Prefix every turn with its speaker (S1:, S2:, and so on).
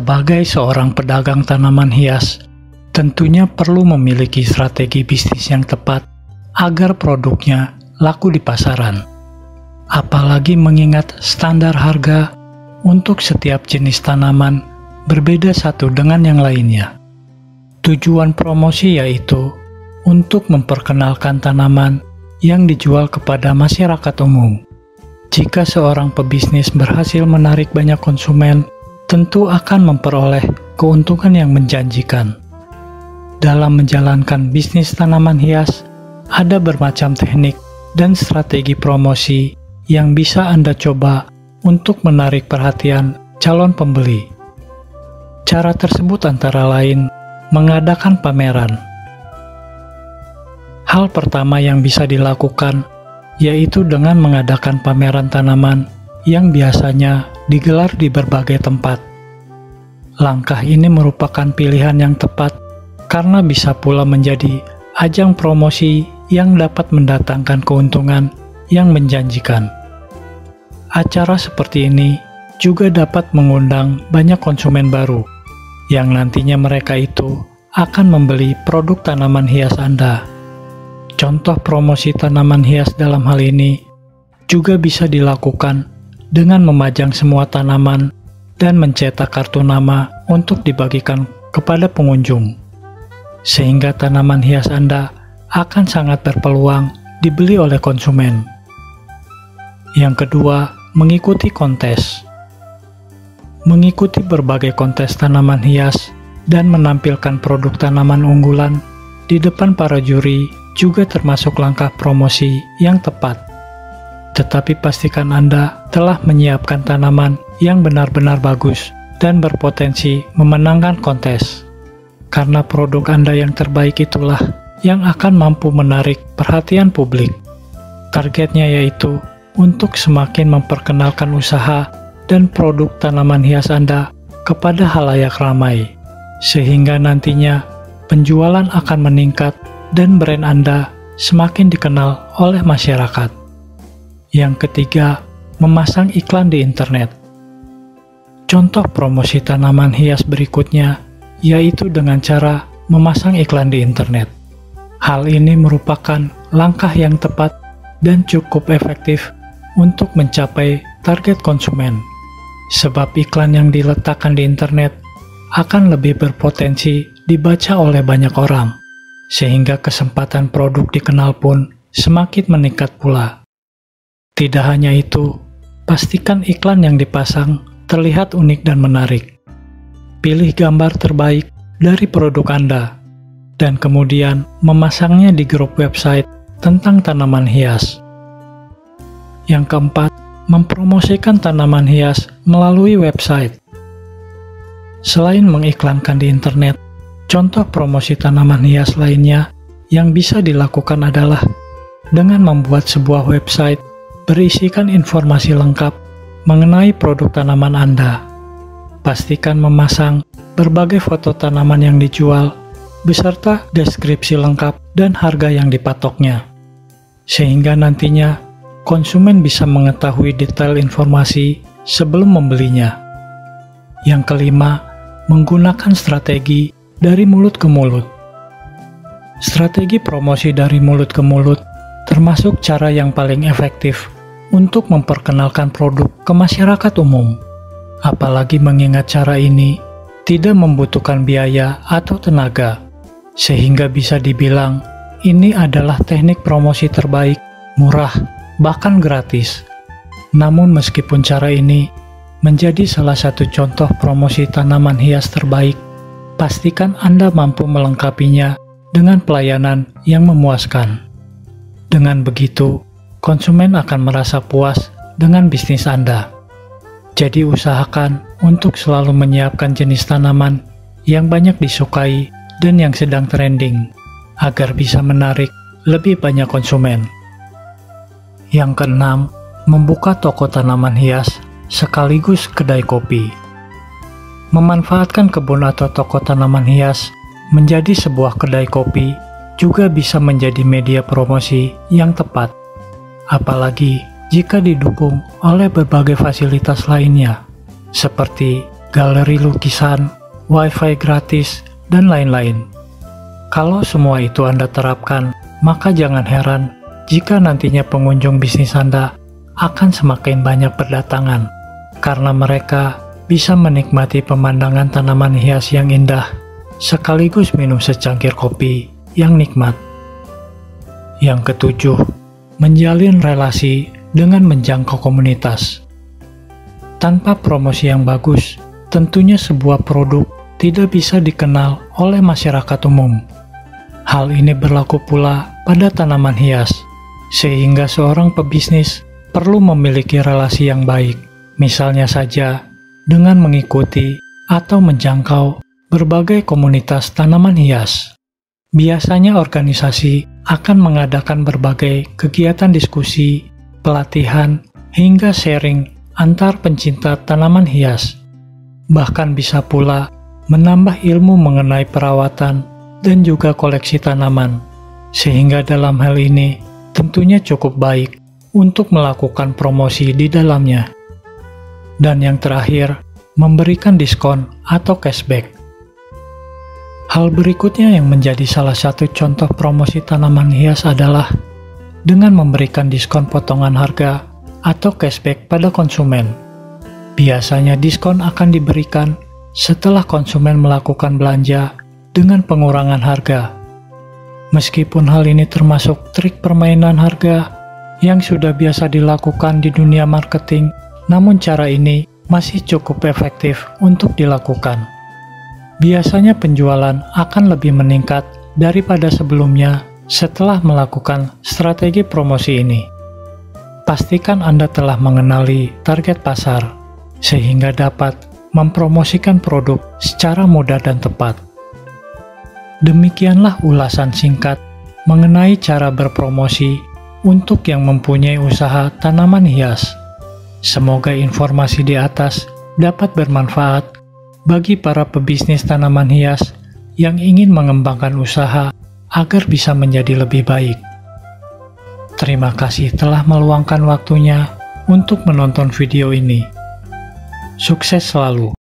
S1: Sebagai seorang pedagang tanaman hias, tentunya perlu memiliki strategi bisnis yang tepat agar produknya laku di pasaran. Apalagi mengingat standar harga untuk setiap jenis tanaman berbeda satu dengan yang lainnya. Tujuan promosi yaitu untuk memperkenalkan tanaman yang dijual kepada masyarakat umum. Jika seorang pebisnis berhasil menarik banyak konsumen, tentu akan memperoleh keuntungan yang menjanjikan. Dalam menjalankan bisnis tanaman hias, ada bermacam teknik dan strategi promosi yang bisa Anda coba untuk menarik perhatian calon pembeli. Cara tersebut antara lain mengadakan pameran. Hal pertama yang bisa dilakukan yaitu dengan mengadakan pameran tanaman yang biasanya digelar di berbagai tempat. Langkah ini merupakan pilihan yang tepat karena bisa pula menjadi ajang promosi yang dapat mendatangkan keuntungan yang menjanjikan. Acara seperti ini juga dapat mengundang banyak konsumen baru, yang nantinya mereka itu akan membeli produk tanaman hias Anda. Contoh promosi tanaman hias dalam hal ini juga bisa dilakukan dengan memajang semua tanaman dan mencetak kartu nama untuk dibagikan kepada pengunjung, sehingga tanaman hias Anda akan sangat berpeluang dibeli oleh konsumen. Yang kedua, mengikuti kontes. Mengikuti berbagai kontes tanaman hias dan menampilkan produk tanaman unggulan di depan para juri juga termasuk langkah promosi yang tepat. Tetapi pastikan Anda telah menyiapkan tanaman yang benar-benar bagus dan berpotensi memenangkan kontes. Karena produk Anda yang terbaik itulah yang akan mampu menarik perhatian publik. Targetnya yaitu untuk semakin memperkenalkan usaha dan produk tanaman hias Anda kepada halayak ramai, sehingga nantinya penjualan akan meningkat dan brand Anda semakin dikenal oleh masyarakat. Yang ketiga, memasang iklan di internet. Contoh promosi tanaman hias berikutnya yaitu dengan cara memasang iklan di internet. Hal ini merupakan langkah yang tepat dan cukup efektif untuk mencapai target konsumen, sebab iklan yang diletakkan di internet akan lebih berpotensi dibaca oleh banyak orang, sehingga kesempatan produk dikenal pun semakin meningkat pula. Tidak hanya itu, pastikan iklan yang dipasang terlihat unik dan menarik. Pilih gambar terbaik dari produk Anda, dan kemudian memasangnya di grup website tentang tanaman hias. Yang keempat, mempromosikan tanaman hias melalui website. Selain mengiklankan di internet, contoh promosi tanaman hias lainnya yang bisa dilakukan adalah dengan membuat sebuah website berisikan informasi lengkap mengenai produk tanaman Anda. Pastikan memasang berbagai foto tanaman yang dijual beserta deskripsi lengkap dan harga yang dipatoknya, sehingga nantinya konsumen bisa mengetahui detail informasi sebelum membelinya. Yang kelima, menggunakan strategi dari mulut ke mulut. Strategi promosi dari mulut ke mulut termasuk cara yang paling efektif untuk memperkenalkan produk ke masyarakat umum. Apalagi mengingat cara ini tidak membutuhkan biaya atau tenaga, sehingga bisa dibilang ini adalah teknik promosi terbaik, murah, bahkan gratis. Namun meskipun cara ini menjadi salah satu contoh promosi tanaman hias terbaik, pastikan Anda mampu melengkapinya dengan pelayanan yang memuaskan. Dengan begitu, konsumen akan merasa puas dengan bisnis Anda. Jadi usahakan untuk selalu menyiapkan jenis tanaman yang banyak disukai dan yang sedang trending, agar bisa menarik lebih banyak konsumen. Yang keenam, membuka toko tanaman hias sekaligus kedai kopi. Memanfaatkan kebun atau toko tanaman hias menjadi sebuah kedai kopi juga bisa menjadi media promosi yang tepat, apalagi jika didukung oleh berbagai fasilitas lainnya, seperti galeri lukisan, wifi gratis, dan lain-lain. Kalau semua itu Anda terapkan, maka jangan heran jika nantinya pengunjung bisnis Anda akan semakin banyak berdatangan, karena mereka bisa menikmati pemandangan tanaman hias yang indah, sekaligus minum secangkir kopi yang nikmat. Yang ketujuh, menjalin relasi dengan menjangkau komunitas. Tanpa promosi yang bagus, tentunya sebuah produk tidak bisa dikenal oleh masyarakat umum. Hal ini berlaku pula pada tanaman hias, sehingga seorang pebisnis perlu memiliki relasi yang baik, misalnya saja dengan mengikuti atau menjangkau berbagai komunitas tanaman hias. Biasanya organisasi akan mengadakan berbagai kegiatan diskusi, pelatihan, hingga sharing antar pencinta tanaman hias. Bahkan bisa pula menambah ilmu mengenai perawatan dan juga koleksi tanaman, sehingga dalam hal ini tentunya cukup baik untuk melakukan promosi di dalamnya. Dan yang terakhir, memberikan diskon atau cashback. Hal berikutnya yang menjadi salah satu contoh promosi tanaman hias adalah dengan memberikan diskon potongan harga atau cashback pada konsumen. Biasanya diskon akan diberikan setelah konsumen melakukan belanja dengan pengurangan harga. Meskipun hal ini termasuk trik permainan harga yang sudah biasa dilakukan di dunia marketing, namun cara ini masih cukup efektif untuk dilakukan. Biasanya penjualan akan lebih meningkat daripada sebelumnya setelah melakukan strategi promosi ini. Pastikan Anda telah mengenali target pasar, sehingga dapat mempromosikan produk secara mudah dan tepat. Demikianlah ulasan singkat mengenai cara berpromosi untuk yang mempunyai usaha tanaman hias. Semoga informasi di atas dapat bermanfaat bagi para pebisnis tanaman hias yang ingin mengembangkan usaha agar bisa menjadi lebih baik. Terima kasih telah meluangkan waktunya untuk menonton video ini. Sukses selalu!